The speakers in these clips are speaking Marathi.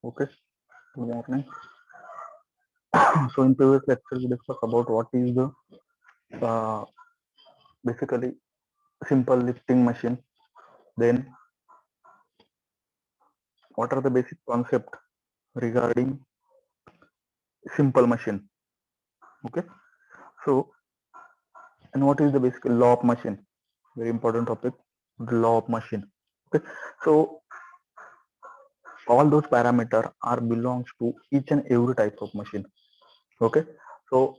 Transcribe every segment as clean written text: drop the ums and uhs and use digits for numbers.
Okay, good morning. So in previous lecture we discussed about what is the uh, basically simple lifting machine. Then what are the basic concept regarding simple machine. Okay, so and what is the basic law of machine? Very important topic, the law of machine. Okay, so all those parameter are belongs to each and every type of machine. Okay, so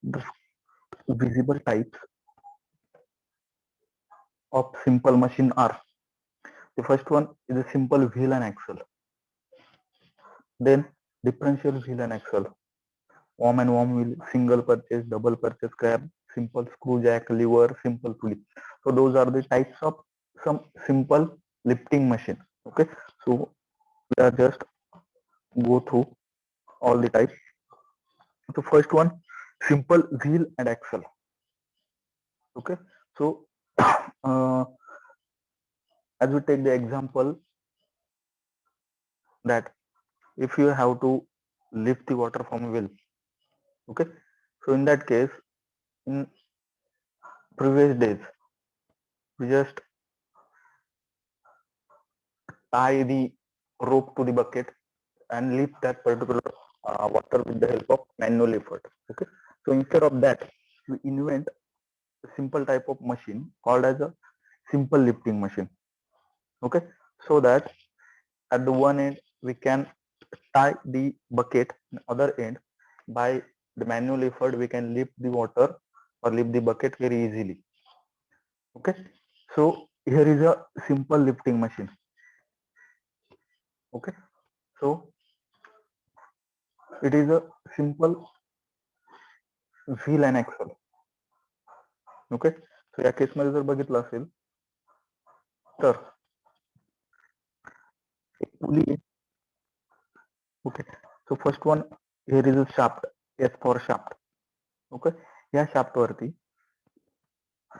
the visible types of simple machine are: the first one is a simple wheel and axle, then differential wheel and axle, worm and worm wheel, single purchase, double purchase grab, simple screw jack, lever, simple pulley. So those are the types of some simple lifting machine. Okay, so we are just go through all the types. So first one, simple wheel and axle. Okay, so as we take the example that if you have to lift the water from a well, okay, so in that case, in previous days, we just tie the rope to the bucket and lift that particular water with the help of manual effort. Okay, so instead of that, we invent a simple type of machine called as a simple lifting machine. Okay, so that at the one end we can tie the bucket, and other end by the manual effort we can lift the water or lift the bucket very easily. Okay, so here is a simple lifting machine. Okay, so it is a simple wheel and axle. Okay, so या केसमध्ये जर बघितलं असेल तर एक पुली आहे. Okay, so first one here is a shaft, S for shaft. Okay, या शाफ्ट वरती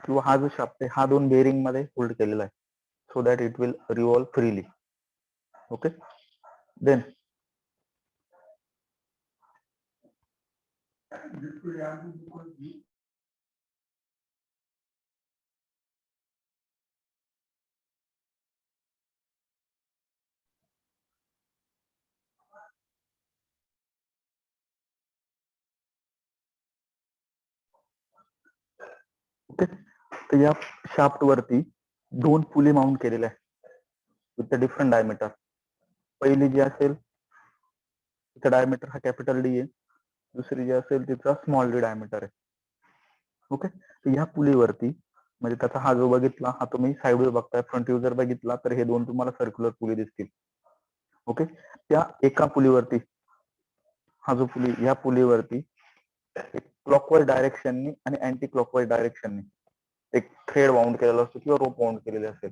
किंवा हा जो शाफ्ट आहे हा दोन बेरिंग मध्ये होल्ड केलेला आहे, so that it will revolve freely. Okay, then okay, तर या शाफ्ट वरती दोन पुली माउंट केलेल्या आहे विथ डिफरंट डायमीटर. पहिली जी असेल तिचा डायमीटर हा कॅपिटल डी आहे, दुसरी जी असेल तिचा स्मॉल डी डायमीटर आहे. ओके, तर या पुलीवरती म्हणजे त्याचा हा जो बघितला हा तुम्ही साइड व्ह्यू बघताय, फ्रंट व्ह्यू जर बघितला तर हे दोन तुम्हाला सर्क्युलर पुली दिसतील. ओके, त्या एका पुलीवरती हा जो पुली, या पुलीवरती क्लॉकवाईज डायरेक्शननी आणि अँटी क्लॉकवाईज डायरेक्शननी एक थ्रेड वाउंड केलेला असतो किंवा रोप वाउंड केलेले असेल.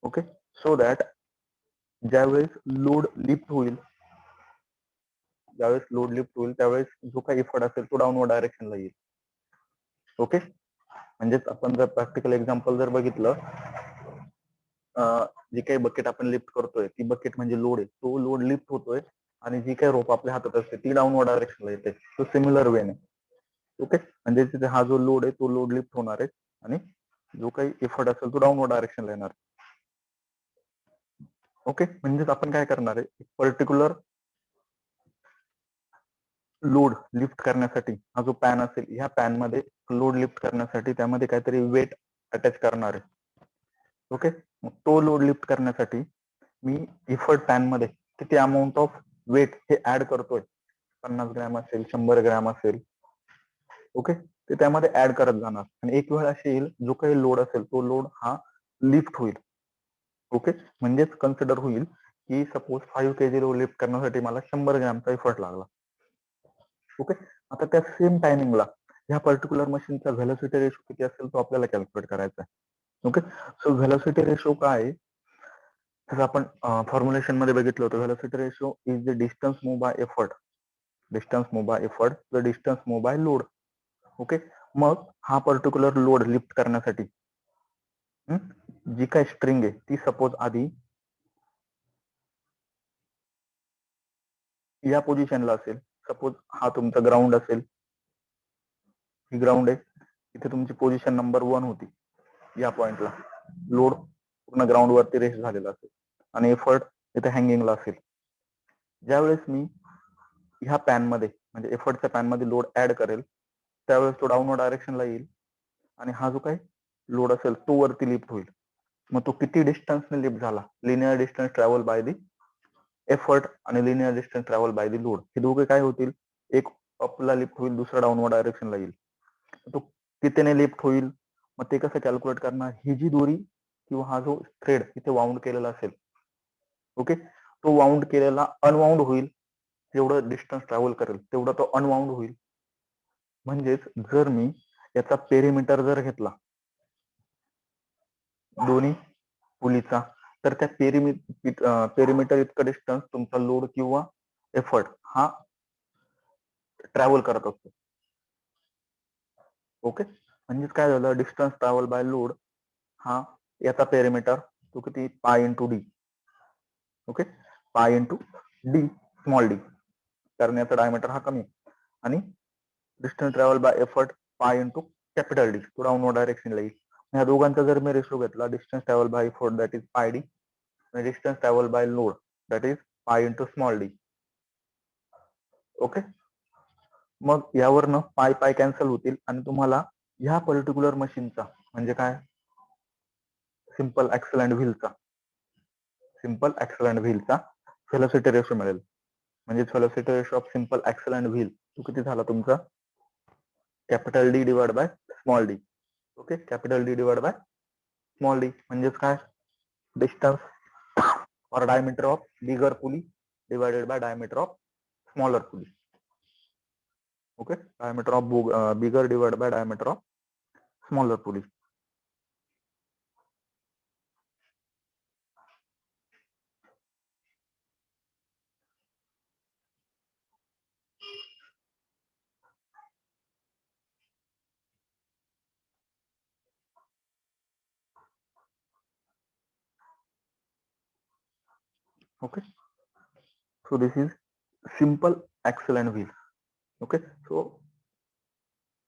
ओके, सो दॅट ज्यावेळेस लोड लिफ्ट होईल, ज्यावेळेस लोड लिफ्ट होईल त्यावेळेस जो काही इफर्ट असेल तो डाऊनवर्ड डायरेक्शनला येईल. ओके, म्हणजेच आपण जर प्रॅक्टिकल एक्झाम्पल जर बघितलं, जी काही बकेट आपण लिफ्ट करतोय ती बकेट म्हणजे लोड आहे, तो लोड लिफ्ट होतोय आणि जी काही रोप आपल्या हातात असते ती डाऊनवर्ड डायरेक्शनला येते. तो सिमिलर वेने. ओके, म्हणजे तिथे हा जो लोड आहे तो लोड लिफ्ट होणार आहे आणि जो काही इफर्ट असेल तो डाऊनवर्ड डायरेक्शनला येणार. ओके, म्हणजेच आपण काय करणार आहे, पर्टिक्युलर लोड लिफ्ट करण्यासाठी हा जो पॅन असेल, ह्या पॅन मध्ये लोड लिफ्ट करण्यासाठी त्यामध्ये काहीतरी वेट अटॅच करणार आहे. ओके, मग तो लोड लिफ्ट करण्यासाठी मी इफर्ट पॅन मध्ये किती अमाऊंट ऑफ वेट हे ऍड करतोय, 50 ग्रॅम असेल, 100 ग्रॅम असेल. ओके, ते त्यामध्ये ऍड करत जाणार आणि एक वेळ अशी येईल जो काही लोड असेल तो लोड हा लिफ्ट होईल. ओके, म्हणजेच कन्सिडर होईल की सपोज 5 kg लोड लिफ्ट करण्यासाठी मला 100 ग्रॅमचा इफर्ट लागला. ओके, आता त्या सेम टायमिंगला ह्या पर्टिक्युलर मशीनचा व्हेलॉसिटी रेशो किती असेल तो आपल्याला कॅल्क्युलेट करायचा आहे. ओके, सो व्हेलॉसिटी रेशो काय आहे, जसं आपण फॉर्म्युलेशन मध्ये बघितलं होतं, velocity ratio is the distance move by effort, distance move by effort the distance move by load. Okay, मग हा पर्टिक्युलर लोड लिफ्ट करण्यासाठी जी काय स्ट्रिंग आहे ती सपोज आधी या पोझिशनला असेल. सपोज हा तुमचा ग्राउंड असेल, ही ग्राउंड आहे, इथे तुमची पोझिशन नंबर 1 होती. या पॉइंटला लोड पूर्ण ग्राउंड वरती रेस्ट झालेला असेल आणि एफर्ट इथे हँगिंगला असेल. ज्यावेळेस मी ह्या पॅन मध्ये म्हणजे एफर्टच्या पॅन मध्ये लोड ऍड करेल त्यावेळेस तो डाऊनवर्ड डायरेक्शनला येईल आणि हा जो काही लोड असेल तो वरती लिफ्ट होईल. मग तो किती डिस्टन्सने लिफ्ट झाला, linear distance travel by the effort आणि linear distance travel by the load, हे दोघे काय होतील, एक अपला लिफ्ट होईल, दुसरा डाऊनवर्ड डायरेक्शनला येईल. तो कितीने लिफ्ट होईल, मग ते कसं कॅल्क्युलेट करणार, ही जी दोरी किंवा हा जो थ्रेड इथे वाउंड केलेला असेल, ओके, तो वाउंड केलेला अनवाउंड होईल, जेवढं डिस्टन्स ट्रॅव्हल करेल तेवढा तो अनवाउंड होईल. म्हणजेच जर मी याचा पेरिमीटर जर घेतला दोन्ही पुलीचा, तर त्या पेरिमीटर इतका डिस्टन्स तुमचा लोड किंवा एफर्ट हा ट्रॅव्हल करत असतो. ओके, म्हणजेच काय झालं, डिस्टन्स ट्रॅव्हल बाय लोड हा याचा पेरिमीटर तो किती, pi into D. Okay, pi into D small D, कारण याचा डायमीटर हा कमी आणि distance travel by effort pi into capital D, तो डाऊनवर्ड डायरेक्शनला येईल. ह्या दोघांचा जर मी रेशो घेतला, distance travel by effort that is pi D आणि distance travel by load that is pi into small D. Okay, मग यावरनं पाय पाय कॅन्सल होतील आणि तुम्हाला ह्या पर्टिक्युलर मशीनचा म्हणजे काय, सिंपल ऍक्सल अँड व्हीलचा व्हेलॉसिटी रेशो मिळेल. म्हणजे velocity ratio of simple axle and wheel तो किती झाला तुमचा, capital D divide by small D. Okay, capital D divide by small D म्हणजेच काय, distance or diameter of bigger pulley divided by diameter of smaller pulley. Okay, diameter of bigger divide by diameter of smaller pulley. Okay, so this is simple axle and wheel. Okay, so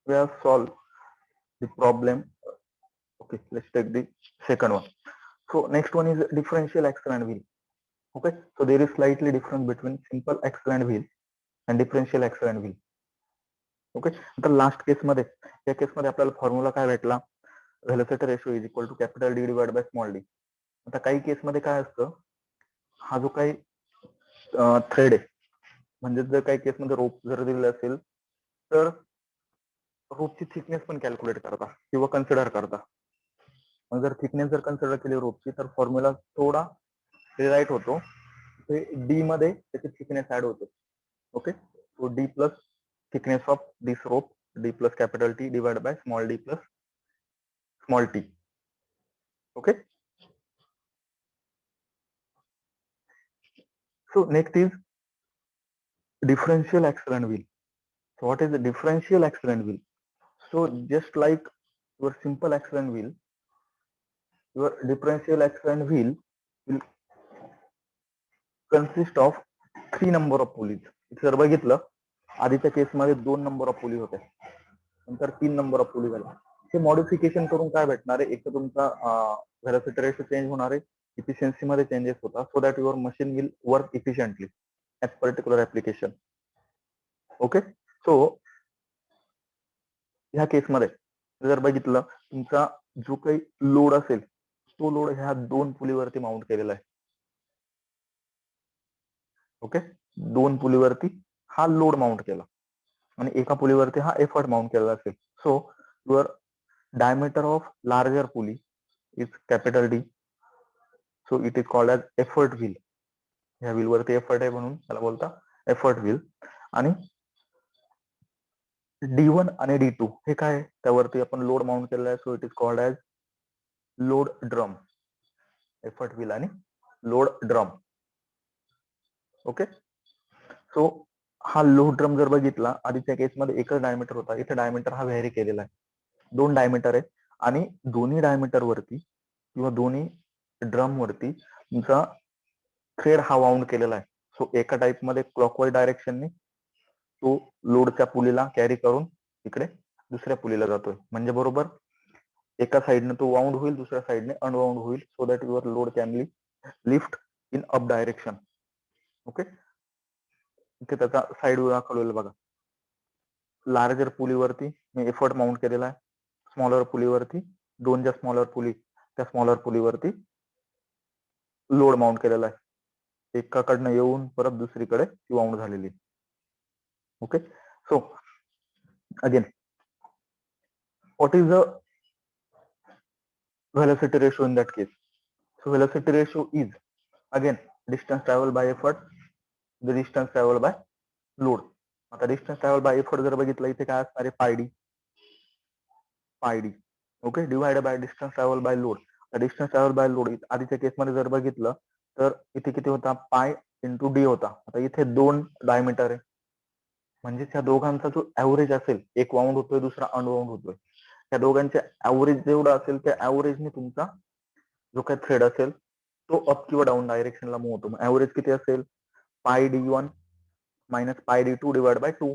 we have solved the problem. Okay, let's take the second one. So next one is differential axle and wheel. Okay, so there is slightly difference between simple axle and wheel and differential axle and wheel. Okay, आता लास्ट केस मध्ये, या केस मध्ये आपल्याला फॉर्म्युला काय भेटला, velocity ratio is equal to capital D divide by small D. आता काही केस मध्ये काय असतं, हा जो काही थ्रेड आहे, म्हणजे जर काही केस मध्ये रोप जर दिलेला असेल तर रोपची थिकनेस पण कॅल्क्युलेट करता किंवा कन्सिडर करता. मग जर थिकनेस जर कन्सिडर केली रोपची तर फॉर्म्युला थोडा रिराईट होतो, ते डी मध्ये त्याची थिकनेस ऍड होते. Okay, so d plus thickness of this rope, d plus capital T divided by small d plus small t. Okay, so next is differential axle and wheel. So what is the differential axle and wheel? So just like your simple axle and wheel, your differential axle and wheel will consist of 3 number of pulleys. जर बघितलं, आधीच्या केस मध्ये 2 नंबर ऑफ पुली होते, नंतर 3 नंबर ऑफ पुली झाल्या. हे मॉडिफिकेशन करून काय भेटणार आहे, एक तर तुमचा व्हेलोसिटी रेशो चेंज होणार आहे, इफिशियन्सी मध्ये चेंजेस होतात, so that your machine will work efficiently at particular application. Okay, so ह्या केसमध्ये जर बघितलं, तुमचा जो काही लोड असेल तो लोड ह्या 2 पुलीवरती माउंट केलेला आहे. ओके, 2 पुलीवरती हा लोड माउंट केला आणि एका पुलीवरती हा एफर्ट माउंट केलेला असेल. So your diameter of larger pulley is capital D, so it is called as effort wheel. ह्या व्हील वरती एफर्ट आहे म्हणून त्याला बोलता एफर्ट व्हील. आणि D1 आणि D2 हे काय, त्यावरती आपण लोड माउंट केलेला आहे, so it is called as load drum. Effort wheel आणि लोड ड्रम. ओके, सो हा लोड ड्रम जर बघितला, आधीच्या केसमध्ये एकच डायमीटर होता, इथे डायमीटर हा व्हेरी केलेला आहे, 2 डायमीटर आहे आणि दोन्ही डायमीटर वरती किंवा दोन्ही ड्रम वरती तुमचा थ्रेड हा वाउंड केलेला आहे. सो एका टाइप मध्ये क्लॉकवाईज डायरेक्शनने तो लोडच्या पुलीला कॅरी करून इकडे दुसऱ्या पुलीला जातोय. म्हणजे बरोबर एका साइडने तो वाउंड होईल, दुसऱ्या साइडने अनवाउंड होईल, so that your load can be lift in up direction. Okay, इथे त्याचा साइड व्ह्यू दाखवलेला बघा. लार्जर पुलीवरती मी एफर्ट माउंट केलेला आहे. स्मॉलर पुलीवरती दोन ज्या स्मॉलर पुली त्या स्मॉलर पुलीवरती लोड माउंट केलेला आहे. एकाकडनं येऊन परत दुसरीकडे ती वाउंड झालेली. Okay, so again what is the velocity ratio in that case? So velocity ratio is again distance traveled by effort, the distance traveled by load. आता distance traveled by effort जर बघितलं इथे काय असणार आहे, पाय D. Okay, divided by distance travel by load. Distance travel by load आधीच्या केसमध्ये जर बघितलं तर इथे किती होता, पाय इंटू डी होता. आता इथे 2 डायमीटर आहे, म्हणजे त्या दोघांचा जो ऍव्हरेज असेल, एक वाउंड होतोय दुसरा अनवाउंड होतोय, त्या दोघांचे ऍव्हरेज जेवढं असेल त्या ऍव्हरेजने तुमचा जो काही थ्रेड असेल तो अप किंवा डाऊन डायरेक्शनला मूव्ह होतो. मग ऍव्हरेज किती असेल, pi D one minus pi D two divide by 2.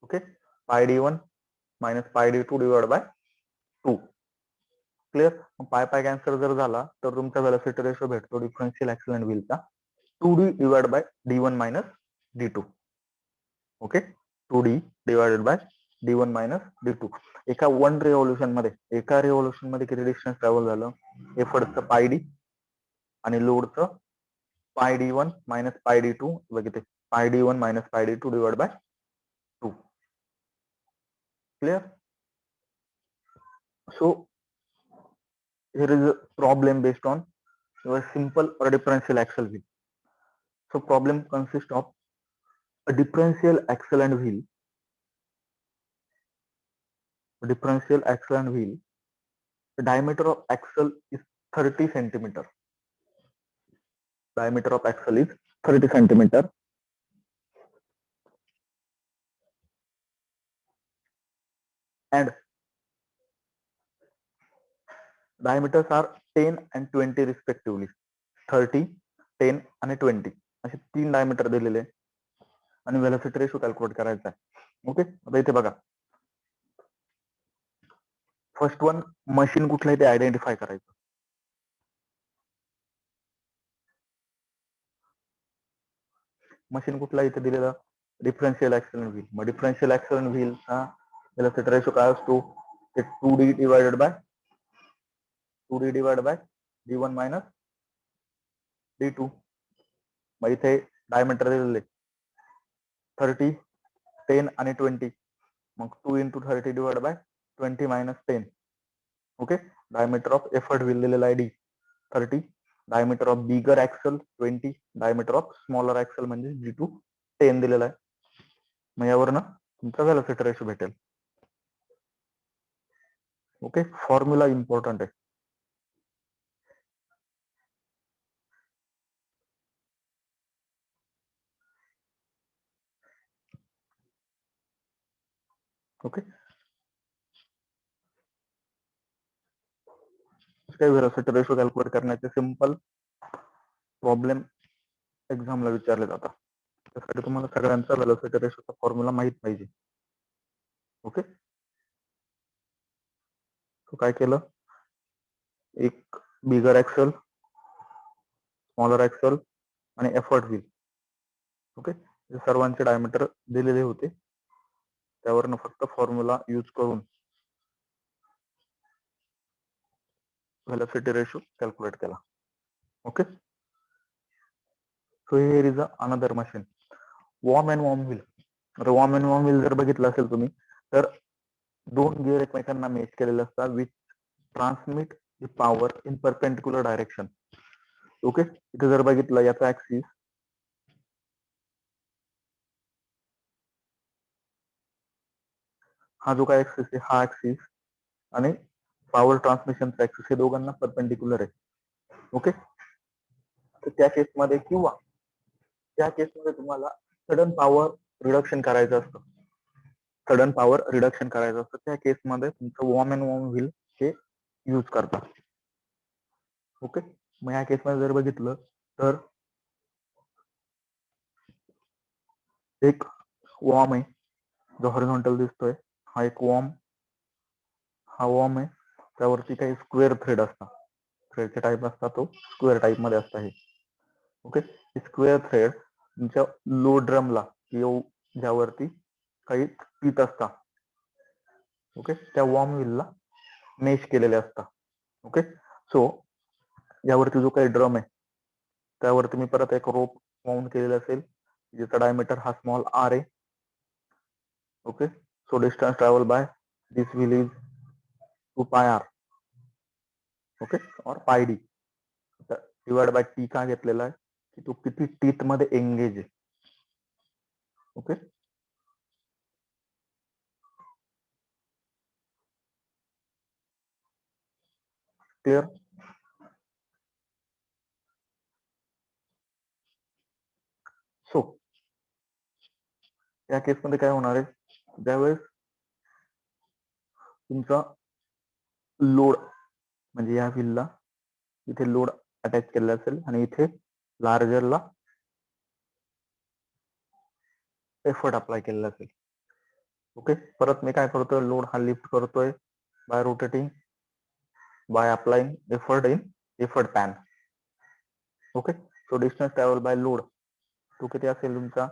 Okay, pi D one minus pi D two divide by 2. Clear. Pi pi cancel जर झाला तर तुमचा वेलोसिटी रेशो भेटतो डिफरन्शियल ऍक्सल अँड व्हीलचा 2d divide by d1 minus d2. Okay, 2d divided by d1 minus d2. एका एका रिव्होल्यूशन मध्ये किती डिस्टन्स ट्रॅव्हल झालं, एफर्टचं पाय डी आणि लोडचं pi D one minus pi D two. बघितले, pi D one minus pi D two divide by 2. Clear. So here is a problem based on your simple or differential axle wheel. So problem consists of a differential axle and wheel. Differential axle and wheel. The diameter of axle is 30 centimeter. Diameter of axle is 30 centimeter. And diameters are 10 and 20 respectively. 30, 10 आणि 20 असे 3 डायमीटर दिलेले आणि वेलोसिटी रेशो कॅल्क्युलेट करायचा आहे. ओके, आता इथे बघा, फर्स्ट वन मशीन कुठलं आहे ते आयडेंटिफाय करायचं. मशीन कुठला इथे दिलेला, डिफरन्शियल ऍक्सल अँड व्हील. मग differential axle and व्हीलचा velocity ratio काय असतो, ते 2d divided by d1 minus d2. मग इथे डायमीटर दिलेले 30, 10 आणि 20. मग 2 into 30 divide by 20 minus 10. Okay, diameter of effort wheel दिलेला आहे d 30, diameter of bigger axle 20, diameter of smaller axle म्हणजे g2 10 दिलेला आहे. मग यावरनं तुमचा वेलोसिटी रेशो भेटेल. ओके, फॉर्म्युला इम्पॉर्टंट आहे. ओके, काय वेलोसिटी रेशो कॅल्क्युलेट करण्याचे सिंपल प्रॉब्लेम एक्झामला विचारले जातात. त्यासाठी तुम्हाला सगळ्यांचा वेलोसिटी रेशोचा फॉर्म्युला माहित पाहिजे. ओके, तो काय केलं, एक बिगर ऍक्सल, स्मॉलर ऍक्सल आणि एफर्ट व्हील. ओके, सर्वांचे डायमीटर दिलेले होते, त्यावरनं फक्त फॉर्म्युला यूज करून वेलोसिटी रेशो कॅल्क्युलेट केला. Okay, so here is another machine, worm and worm wheel. तर वॉर्म अँड वॉर्म व्हील जर बघितलं असेल तुम्ही तर 2 गिअर एकमेकांना मॅच केलेले असतात, which transmit the power in perpendicular direction. Okay, इथे जर बघितलं याचा ऍक्सिस हा जो काय ऍक्सिस आहे, हा ऍक्सिस आणि पॉवर ट्रान्समिशनचा ऍक्सिस हे दोघांना परपेंडिक्युलर आहे. ओके, तर त्या केसमध्ये किंवा त्या केसमध्ये तुम्हाला सडन पॉवर रिडक्शन करायचं असतं. सडन पॉवर रिडक्शन करायचं असतं, त्या केसमध्ये तुमचं वॉर्म अँड वॉर्म व्हील हे यूज करतात. ओके. मग या केसमध्ये जर बघितलं तर एक वॉर्म आहे जो हॉरिझॉन्टल दिसतोय, हा एक वॉर्म, हा वॉर्म आहे, त्यावरती काही स्क्वेअर थ्रेड असतात, थ्रेडचे टाईप असतात, तो स्क्वेअर टाईप मध्ये असतं हे. ओके. स्क्वेअर थ्रेड तुमच्या लो ड्रमला किंवा ज्यावरती काही टीथ असतात, ओके, त्या वॉर्म व्हीलला मेश केलेले असतात. ओके. सो यावरती जो काही ड्रम आहे त्यावरती मी परत एक रोप माउंट केलेला असेल, ज्याचा डायमीटर हा स्मॉल आर आहे. Okay. So distance travel by this wheel is 2 pi R, okay, और पाय डी डिवाइड बाय टी का घेतलेला आहे की तो किती टीथ मध्ये एंगेज आहे. ओके. क्लिअर. सो या केसमध्ये काय होणार आहे, ज्यावेळेस तुमचा लोड म्हणजे या व्हीलला इथे लोड अटॅच केलेला असेल आणि इथे लार्जरला एफर्ट अप्लाय केलेला असेल. ओके. परत मी काय करतोय, लोड हा लिफ्ट करतोय by rotating, by applying effort in effort pan. Okay. So distance travel by load तो किती असेल तुमचा,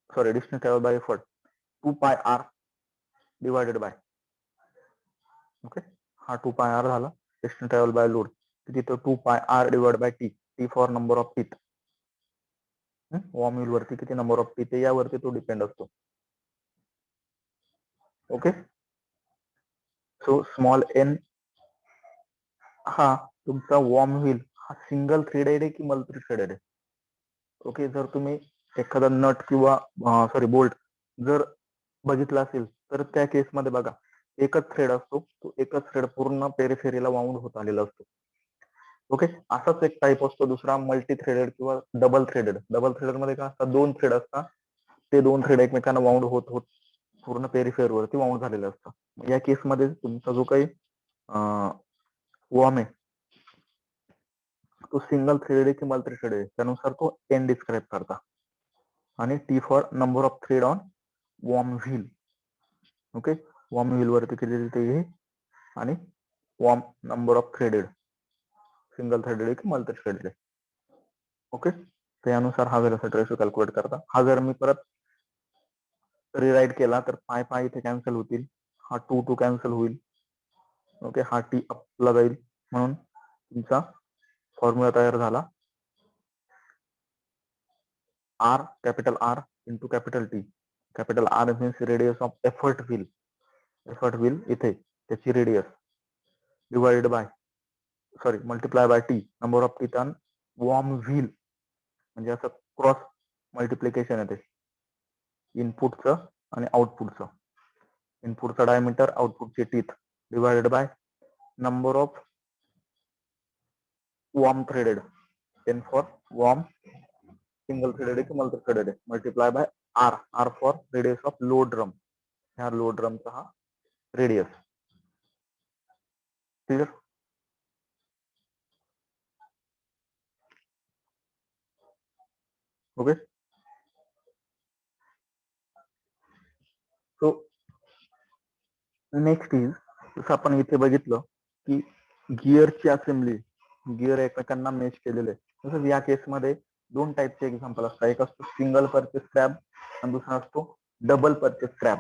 sorry, distance travel by effort 2 pi R divided by, okay, हा 2 पाय आर झाला. डिस्टन्स ट्रॅव्हल बाय लोड किती, तो 2 pi R divide by T, T for number of teeth. Worm wheel वरती किती नंबर ऑफ टीथ आहे यावरती तो डिपेंड असतो. ओके. सो स्मॉल एन हा तुमचा वॉर्म व्हील हा सिंगल थ्रेडेड आहे की मल्टी थ्रेडेड आहे. ओके. जर तुम्ही एखादा नट किंवा सॉरी बोल्ट जर बघितला असेल तर त्या केसमध्ये बघा एकच थ्रेड असतो, तो एकच थ्रेड पूर्ण पेरिफेरीला वाउंड होत आलेला असतो. ओके. असाच एक टाईप असतो दुसरा मल्टी थ्रेडेड किंवा डबल थ्रेडेड. डबल थ्रेडेड मध्ये काय असतात, 2 थ्रेड असतात, ते 2 थ्रेड एकमेकांना वाउंड होत होत पूर्ण पेरिफेअर वरती वाउंड झालेलं असतं. या केसमध्ये तुमचा जो काही वॉर्म आहे तो सिंगल थ्रेड आहे की मल्टी थ्रेड आहे त्यानुसार तो एन डिस्क्राईब करता. आणि T for number of thread on worm wheel. Okay. Worm wheel वरती किती तिथे हे आणि worm number of threaded, single threaded आहे की मल्टी थ्रेडेड आहे. ओके. त्यानुसार हा वेलोसिटी रेशो कॅल्क्युलेट करता. हा जर मी परत रिराईट केला तर पाय पाय इथे कॅन्सल होतील, हा 2 2 कॅन्सल होईल. ओके. हा टी अपला जाईल म्हणून तुमचा फॉर्म्युला तयार झाला, R capital R into capital T. Capital R means radius of effort wheel इथे त्याची radius divided by sorry multiply by T number of teeth on worm wheel, म्हणजे असं क्रॉस मल्टिप्लिकेशन येते इनपुटचं आणि आउटपुटचं. इनपुटचा डायमीटर, आउटपुटचे teeth divided by number of worm threaded, N for worm single threaded की मल्टी थ्रेडेड आहे, multiply by R, R for radius of load drum, ह्या लो ड्रमचा हा radius. Clear. Okay. So next is जसं आपण इथे बघितलं की गिअरची असेंब्ली, गिअर एकमेकांना मॅच केलेले. तसंच या केसमध्ये 2 टाईपचे एक्झाम्पल असतात, एक असतो सिंगल परचेस क्रॅब आणि दुसरा असतो डबल परचेस क्रॅब.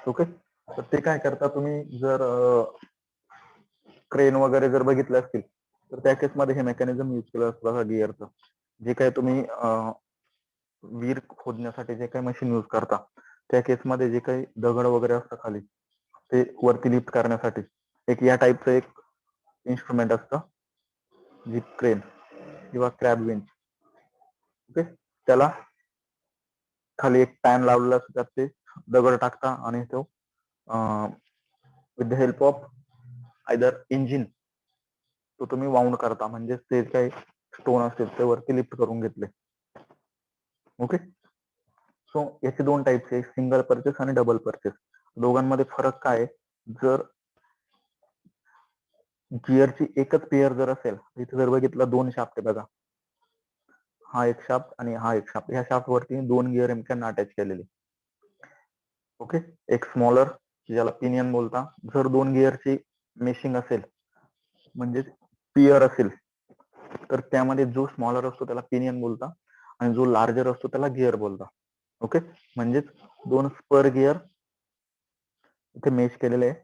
ओके. तर ते काय करता, तुम्ही जर क्रेन वगैरे जर बघितलं असतील तर त्या केसमध्ये हे मेकॅनिझम युज केलं असतं बघा गिअरचं. जे काही तुम्ही विहीर खोदण्यासाठी जे काही मशीन युज करता त्या केसमध्ये जे काही दगड वगैरे असतं खाली ते वरती लिफ्ट करण्यासाठी एक या टाईपचं एक इन्स्ट्रुमेंट असतं, जिप क्रेन किंवा क्रॅब विंच. ओके. त्याला खाली एक पॅन लावलेला असतो, त्यात ते दगड टाकता आणि तो with the help of either engine तो तुम्ही वाउंड करता, म्हणजे ते काही स्टोन असतील ते वरती लिफ्ट करून घेतले. ओके. सो याचे 2 टाईप्स आहे, सिंगल परचेस आणि डबल परचेस. दोघांमध्ये फरक काय, जर गिअरची एकच पेअर जर असेल, इथे जर बघितलं 2 शाफ्ट आहे बघा, हा एक शाफ्ट आणि हा एक शाफ्ट, ह्या शाफ्ट वरती 2 गिअर एकमेकांना अटॅच केलेले. ओके, एक स्मॉलर ज्याला पिनियन बोलता. जर 2 गिअरची मेशिंग असेल म्हणजे पियर असेल, तर त्यामध्ये जो स्मॉलर असतो त्याला पिनियन बोलता आणि जो लार्जर असतो त्याला गिअर बोलता. ओके, म्हणजेच 2 स्पर गिअर इथे मेश केलेले आहे.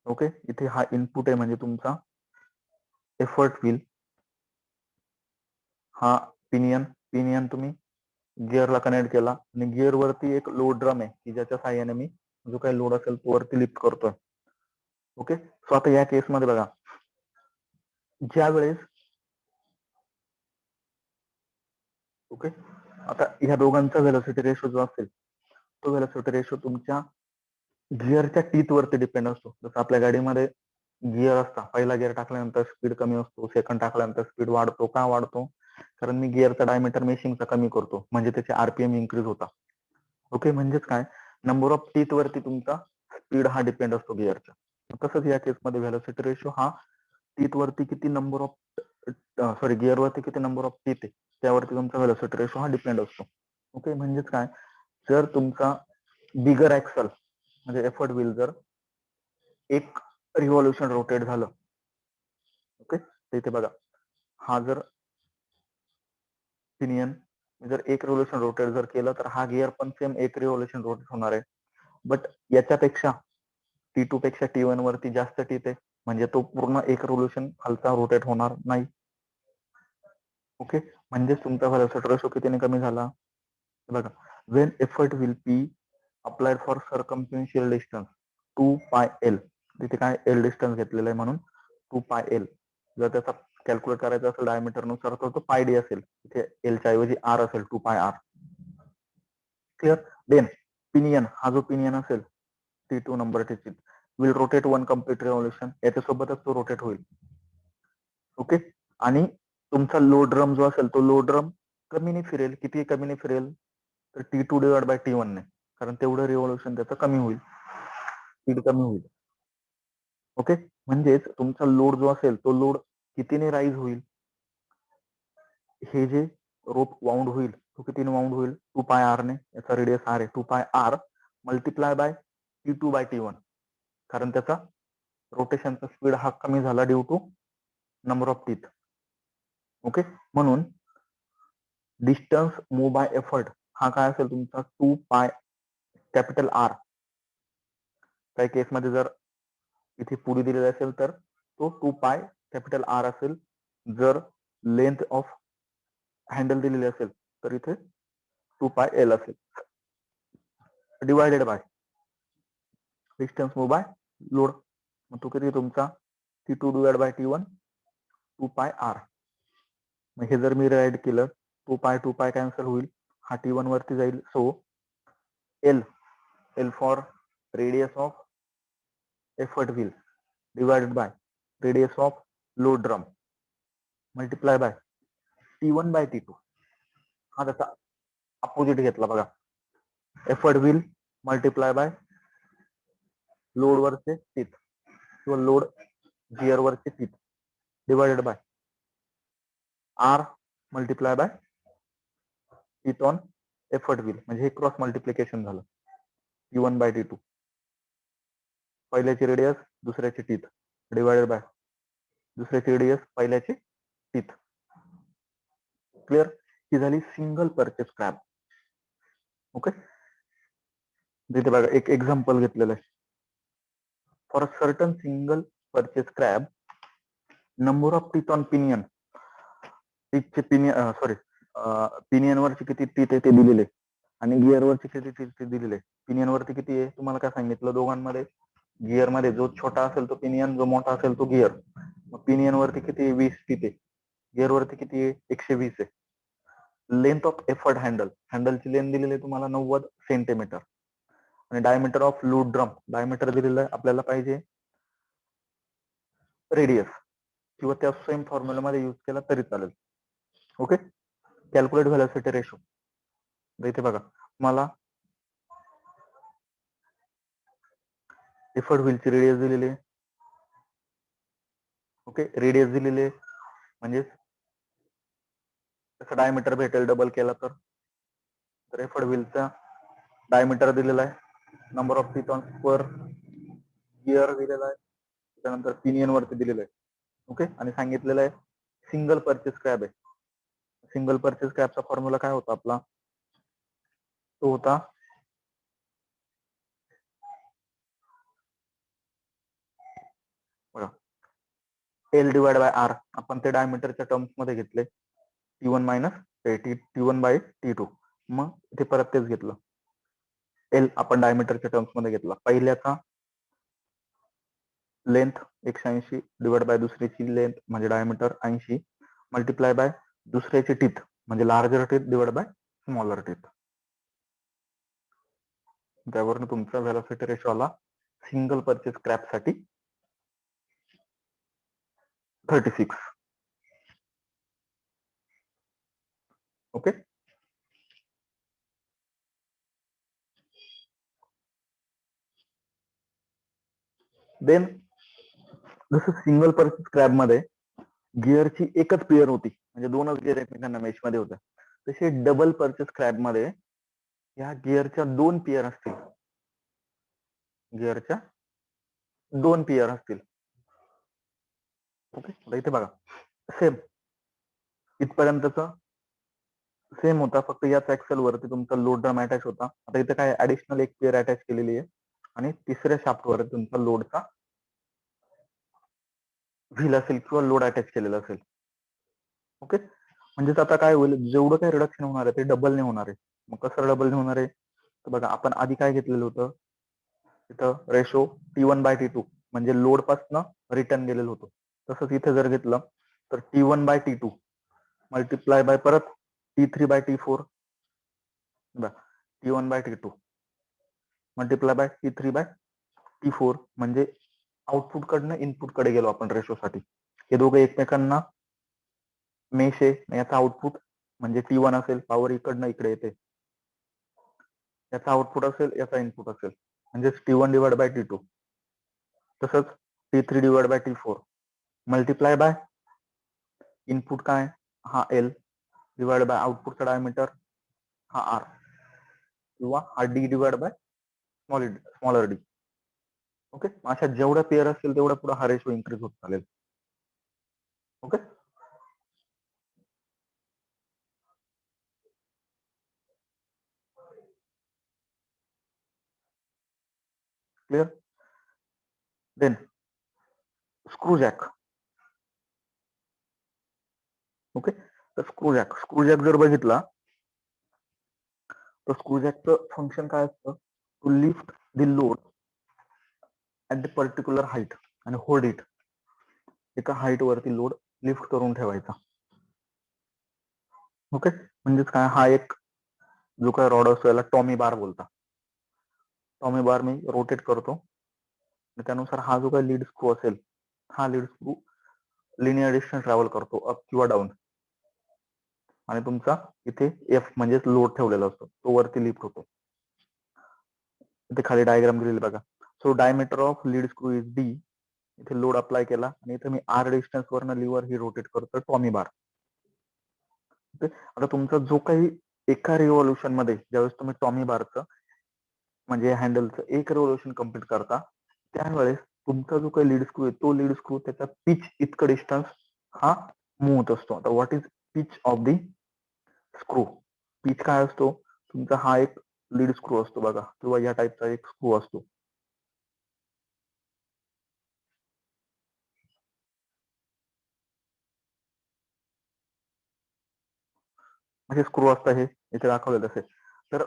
ओके, इथे हा इनपुट आहे म्हणजे तुमचा एफर्ट व्हील, हा पिनियन तुम्ही गिअरला कनेक्ट केला आणि गिअर वरती एक लोड ड्रम आहे की ज्याच्या साहाय्याने मी जो काही लोड असेल तो वरती लिफ्ट करतोय. ओके, सो आता या केसमध्ये बघा, ज्या वेळेस ओके, आता ह्या दोघांचा व्हेलॉसिटी रेशो जो असेल तो व्हेलॉसिटी रेशो तुमच्या गिअरच्या टीथ वरती डिपेंड असतो. जसं आपल्या गाडीमध्ये गिअर असता, पहिला गिअर टाकल्यानंतर स्पीड कमी असतो, सेकंड टाकल्यानंतर स्पीड वाढतो. का वाढतो? कारण मी गिअरचा डायमीटर मेशिंगचा कमी करतो, म्हणजे त्याचे आरपीएम इन्क्रीज होता. ओके, म्हणजेच काय, नंबर ऑफ टीथ वरती तुमचा स्पीड हा डिपेंड असतो गिअरचा. तसंच या केसमध्ये व्हेलॉसिटी रेशो हा टीथ वरती किती नंबर ऑफ गिअर वरती किती नंबर ऑफ टीथ आहे त्यावरती तुमचा व्हेलॉसिटी रेशो हा डिपेंड असतो. ओके, म्हणजेच काय, जर तुमचा बिगर ऍक्सल म्हणजे एफर्ट व्हील जर एक रिव्हॉल्युशन रोटेट झालं, ओके, इथे बघा, हा जर पिनियन जर एक रिव्हॉल्युशन रोटेट जर केलं तर हा गिअर पण सेम एक रिव्हॉल्युशन रोटेट होणार आहे. बट याच्यापेक्षा T2 पेक्षा T1 वरती जास्त टीथ आहे, म्हणजे तो पूर्ण एक रिव्हॉल्युशन खालचा रोटेट होणार नाही. ओके, म्हणजे तुमचा व्हेलॉसिटी रेशो कितीने कमी झाला बघा. When effort will be applied for circumferential distance 2πl, तिथे काय एल डिस्टन्स घेतलेला आहे म्हणून 2πl. जर त्याचा कॅल्क्युलेट करायचा असेल डायमीटर नुसार तर तो पाय डी असेल, इथे एलच्या ऐवजी आर असेल, 2πr. क्लिअर. देन पिनियन, हा जो पिनियन असेल T2 नंबर टीची विल रोटेट 1 कम्प्लीट रिव्हॉल्युशन, याच्यासोबतच तो रोटेट होईल. ओके, आणि तुमचा लोड ड्रम जो असेल तो लोड ड्रम कमीने फिरेल. किती कमीने फिरेल तर T2 डिवाइड बाय T1 ने, कारण तेवढं रिव्हॉल्युशन त्याचं कमी होईल, स्पीड कमी होईल. ओके, म्हणजेच तुमचा लोड जो असेल तो लोड कितीने राईज होईल, हे जे रोप वाउंड होईल तो कितीने वाउंड होईल, 2πr ने, याचा रेडियस आर आहे, 2πr multiply by T2 bye T1, कारण त्याचा रोटेशनचा स्पीड हा कमी झाला due to number of teeth. Okay, म्हणून डिस्टन्स मूव बाय एफर्ट हा काय असेल तुमचा 2π कॅपिटल आर. काही केसमध्ये जर इथे पुढे दिलेला असेल तर तो 2π कॅपिटल आर असेल. जर लेंथ ऑफ हँडल दिलेली असेल तर इथे 2πl असेल, divided by distance move by load. मग तो किती तुमचा T2 divide by T1 2πr. मग हे जर मी राईट केलं 2π कॅन्सल होईल, हा T1 वरती जाईल. So L for radius of effort wheel divided by radius of load drum multiply by T1 by T2. हा त्याचा अपोजिट घेतला बघा, effort wheel multiply by load वरचे टीथ किंवा लोड गिअर वरचे teeth divided by R multiply by teeth on effort wheel, म्हणजे हे क्रॉस मल्टिप्लिकेशन झालं. T1 बाय T2, पहिल्याची रेडियस दुसऱ्याची टीथ डिवाइडेड बाय दुसऱ्याची रेडियस पहिल्याची टीथ. क्लिअर. ही झाली सिंगल परचेस क्रॅब. ओके, तिथे बघा एक एक्झाम्पल घेतलेलं आहे. For a certain single purchase crab, number of teeth on pinion, टीथचे पिनियन वरची किती टीथ आहे ते दिलेले आणि गिअर वरची किती टीथ दिलेले. पिनियन वरती किती आहे तुम्हाला काय सांगितलं दोघांमध्ये, गिअर मध्ये जो छोटा असेल तो पिनियन, जो मोठा असेल तो गिअर. मग पिनियन वरती किती 20 टीथ आहे, गिअर वरती किती आहे 120 आहे. लेंथ ऑफ एफर्ट हँडल, हँडलची लेंथ दिलेली आहे तुम्हाला 90 सेंटीमीटर आणि diameter of load drum, diameter दिलेलं आहे आपल्याला पाहिजे रेडियस, किंवा त्या सेम फॉर्म्युलामध्ये यूज केला तरी चालेल. Okay, calculate velocity ratio. इथे बघा मला एफर्ट व्हीलची रेडियस दिलेली आहे ओके. रेडियस दिलेली आहे, म्हणजे त्याचा डायमीटर भेटेल डबल केला तर एफर्ट व्हीलचा डायमीटर दिलेला आहे, नंबर ऑफ पिथॉन्स पर गिअर दिलेला आहे, त्यानंतर पिनियन वरती दिलेलं आहे. ओके. आणि सांगितलेलं आहे सिंगल परचेस क्रॅब आहे. सिंगल परचेस क्रॅबचा फॉर्म्युला काय होता आपला, तो होता एल डिवाइड बाय आर. आपण ते डायमीटरच्या टर्म्स मध्ये घेतले, T1 minus T1 by T2. मग ते परत तेच घेतलं, एल आपण डायमीटरच्या टर्म्स मध्ये घेतला. पहिल्याचा लेंथ 180 डिवाइड बाय दुसऱ्याची लेंथ म्हणजे डायमीटर 80 मल्टिप्लाय बाय दुसऱ्याची टीथ म्हणजे larger teeth divide by smaller teeth. त्यावरून तुमचा व्हेलॉसिटी रेशो आला सिंगल परचेस क्रॅब साठी 36. ओके. देन जसं सिंगल परचेस क्रॅब मध्ये गिअरची एकच पेअर होती, म्हणजे दोनच गिअर एकमेकांना मेश मध्ये होत्या, तसे डबल परचेस क्रॅब मध्ये या गिअरच्या दोन पेअर असतील, गिअरच्या दोन पेअर असतील. ओके. आता इथे बघा सेम इथपर्यंतचा सेम होता, फक्त याच ऍक्सेल वरती तुमचा लोड ड्रम अटॅच होता. आता इथे काय ऍडिशनल एक पेअर अटॅच केलेली आहे आणि तिसऱ्या शाफ्ट वर तुमचा लोडचा व्हील असेल किंवा लोड अटॅच केलेला असेल. ओके. म्हणजे आता काय होईल, जेवढं काही रिडक्शन होणार आहे ते डबल ने होणार आहे. मग कसं डबल ने होणार आहे, तर बघा आपण आधी काय घेतलेलं होतं, तिथं रेशो T1 बाय T2 म्हणजे लोड पासनं रिटर्न गेलेलं होतं. तसंच इथे जर घेतलं तर T1 by T2 multiply by परत T3 by T4, T1 by T2 multiply by T3 by T4, म्हणजे आउटपुट कडनं इनपुट कडे गेलो आपण रेशोसाठी. हे दोघे एकमेकांना मेश आहे, याचा आउटपुट म्हणजे T1 असेल, पॉवर इकडनं इकडे येते, याचा आउटपुट असेल, याचा इनपुट असेल, म्हणजे T1 डिवाइड बाय T2. तसंच T3 divide by T4 multiply by input काय हा L डिवाइड बाय आउटपुटचा डायमीटर हा R किंवा हा D divide by smaller D. Okay. अशा जेवढ्या पेअर असतील तेवढ्या पुढे हा रेशो इन्क्रीज होत चालेल. Okay. Clear. Then screw jack. Okay. तर स्क्रू जॅक जर बघितला तर स्क्रू जॅकचं फंक्शन काय असतं, to lift the load at the particular height आणि होल्ड इट. एका हाईट वरती लोड लिफ्ट करून ठेवायचा. ओके. म्हणजेच काय, हा एक जो काय रॉड असतो याला टॉमी बार बोलता. टॉमी बार मी रोटेट करतो, त्यानुसार हा जो काही लीड स्क्रू असेल, हा lead screw linear distance travel करतो अप किंवा डाऊन, आणि तुमचा इथे एफ म्हणजेच लोड ठेवलेला असतो, तो वरती लिफ्ट होतो. इथे खाली डायग्राम दिलेली बघा. So diameter of lead screw is D. इथे लोड अप्लाय केला आणि इथे मी आर डिस्टन्स वरनं लिव्हर ही रोटेट करतो टॉमी बार. आता तुमचा जो काही एका रिव्हॉल्युशन मध्ये ज्यावेळेस तुम्ही टॉमी बारचं म्हणजे हँडलचं एक रिव्हॉल्युशन कम्प्लीट करता, त्यावेळेस तुमचा जो काही लीड स्क्रू आहे तो लीड स्क्रू त्याचा पिच इतकं डिस्टन्स हा मूव्ह होत असतो. आता what is pitch of the screw. Pitch काय असतो, तुमचा हा एक लीड स्क्रू असतो बघा, किंवा या टाईपचा एक स्क्रू असतो. म्हणजे स्क्रू असतं हे इथे दाखवलेलं असेल, तर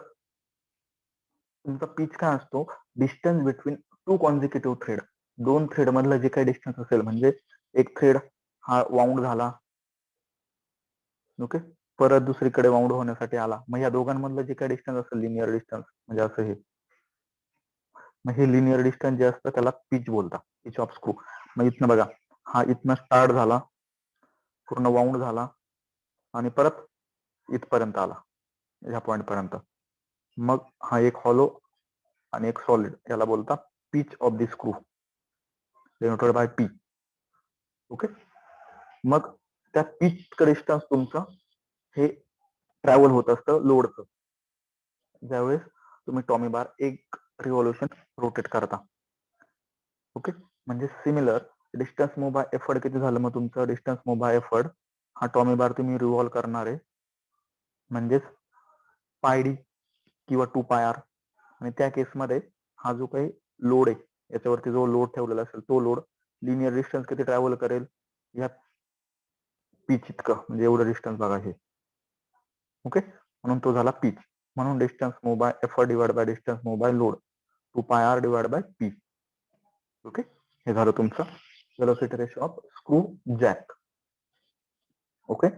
तुमचा पिच काय असतो, distance between two consecutive thread. दोन थ्रेड मधलं जे काही डिस्टन्स असेल, म्हणजे एक थ्रेड हा वाउंड झाला, ओके, परत दुसरीकडे वाउंड होण्यासाठी आला, मग या दोघांमधलं जे काही डिस्टन्स असेल लिनियर डिस्टन्स म्हणजे असं हे, मग हे लिनियर डिस्टन्स जे असतं त्याला पिच बोलतात, पिच ऑफ स्क्रू. मग इथनं बघा, हा इथनं स्टार्ट झाला, पूर्ण वाउंड झाला आणि परत इथपर्यंत आला, ह्या पॉइंट पर्यंत. मग हा एक हॉलो आणि एक सॉलिड, याला बोलतात pitch of the screw denoted by P. Okay. मग त्या पिच डिस्टन्स तुमचं हे ट्रॅव्हल होत असतं लोडचं, ज्यावेळेस तुम्ही टॉमी बार एक रिव्हॉल्युशन रोटेट करता. ओके. म्हणजे similar distance move bye effort किती झालं मग तुमचं? डिस्टन्स मूव्ह बाय एफर्ट हा टॉमी बार तुम्ही रिव्हॉल्व करणार आहे, म्हणजेच पाय डी किंवा 2πr. आणि त्या केसमध्ये हा जो काही लोड आहे याच्यावरती जो लोड ठेवलेला असेल तो लोड लिनियर डिस्टन्स किती ट्रॅव्हल करेल या पिच इतकं, म्हणजे एवढं डिस्टन्स बघा हे. ओके. म्हणून तो झाला पिच. म्हणून distance move bye effort divide by distance move by load 2πr divide by P. Okay. हे झालं तुमचं velocity ratio of screw jack. Okay.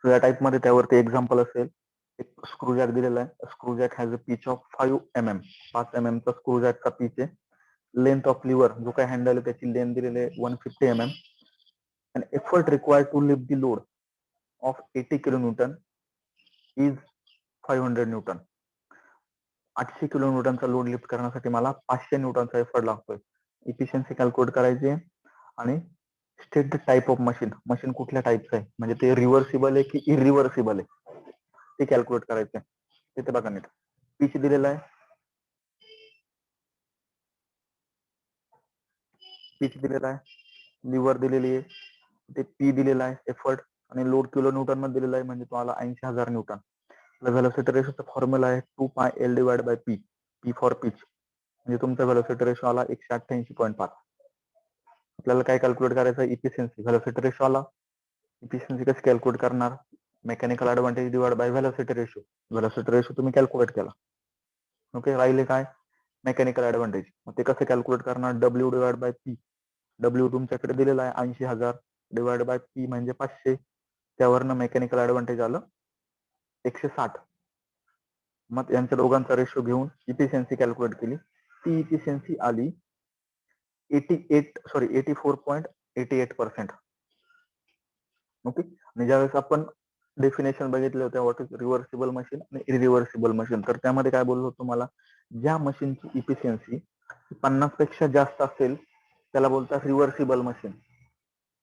So या टाइप मध्ये त्यावरती एक्झाम्पल असेल, एक स्क्रू जॅक दिलेला आहे. Screw jack has a pitch of 5 mm. 5 mm चा स्क्रू जॅकचा पिच आहे. लेंथ ऑफ लिव्हर जो काही हँडल आहे त्याची लेंथ दिलेली आहे 150 mm. and effort required to lift the load of 80 kilonewton is 500 newton. 800 किलोन्यूटनचा लोड लिफ्ट करण्यासाठी मला 500 न्यूटनचा एफर्ट लागतोय. इफिशियन्सी कॅल्क्युलेट करायची आहे आणि state the type of machine. Machine कुठल्या टाईपचं आहे, म्हणजे ते रिव्हर्सिबल आहे की इरिव्हर्सिबल आहे ते कॅल्क्युलेट करायचं आहे. तिथे बघा नीट पिच दिलेला आहे, पिच दिलेला आहे, लिव्हर दिलेली आहे, ते पी दिलेला आहे एफर्ट, आणि लोड किलो न्यूटन मध्ये दिलेला आहे म्हणजे तुम्हाला 80,000 न्यूटन. व्हेलोसिटी रेशोचा फॉर्म्युला आहे 2πl divide by P. P for pitch, म्हणजे तुमचा व्हेलोसिटी रेशो आला 188.5. आपल्याला काय कॅल्क्युलेट करायचं? इफिशियन्सी. व्हेलोसिटी रेशो आला, इफिशियन्सी कशी कॅल्क्युलेट करणार? Mechanical advantage divide by velocity ratio. Velocity ratio तुम्ही कॅल्क्युलेट केला. ओके. राहिले काय? Mechanical advantage. मग ते कसं कॅल्क्युलेट करणार? W divide by P. W तुमच्याकडे दिलेला आहे 80,000 डिवाइड बाय पी म्हणजे 500. त्यावरनं मेकॅनिकल ऍडव्हान्टेज आलं 160. मग यांच्या दोघांचा रेशो घेऊन इफिशियन्सी कॅल्क्युलेट केली. ती इफिशियन्सी आली 84.88%. ओके. आणि ज्यावेळेस आपण डेफिनेशन बघितलं होतं व्हॉट इज रिव्हर्सिबल मशीन आणि इरिव्हर्सिबल मशीन, तर त्यामध्ये काय बोललो तुम्हाला? ज्या मशीनची इफिशियन्सी 50 पेक्षा जास्त असेल त्याला बोलतात रिव्हर्सिबल मशीन,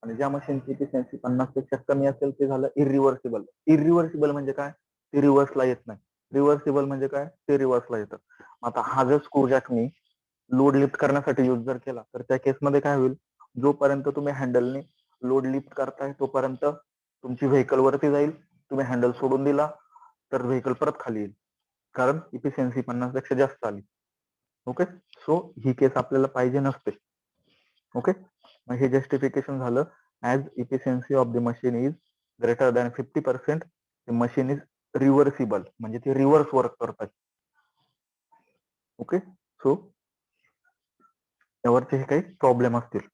आणि ज्या मशीनची इफिशियन्सी 50 पेक्षा कमी असेल ते झालं इरिव्हर्सिबल. इरिव्हर्सिबल म्हणजे काय? ते रिव्हर्सला येत नाही. रिव्हर्सिबल म्हणजे काय? ते रिव्हर्सला येतं. आता हा जर स्क्रू जॅक मी लोड लिफ्ट करण्यासाठी यूज जर केला तर त्या केसमध्ये काय होईल? जोपर्यंत तुम्ही हँडलने लोड लिफ्ट करताय तोपर्यंत तुमची व्हेकल वरती जाईल. तुम्ही हँडल सोडून दिला तर व्हेकल परत खाली येईल, कारण इफिशियन्सी 50 पेक्षा जास्त आली. ओके. सो ही केस आपल्याला पाहिजे नसते. ओके. मग हे जस्टिफिकेशन झालं. As efficiency of the machine is greater than 50%, the machine is reversible, म्हणजे ते रिव्हर्स वर्क करतात. ओके. सो यावरचे हे काही प्रॉब्लेम असतील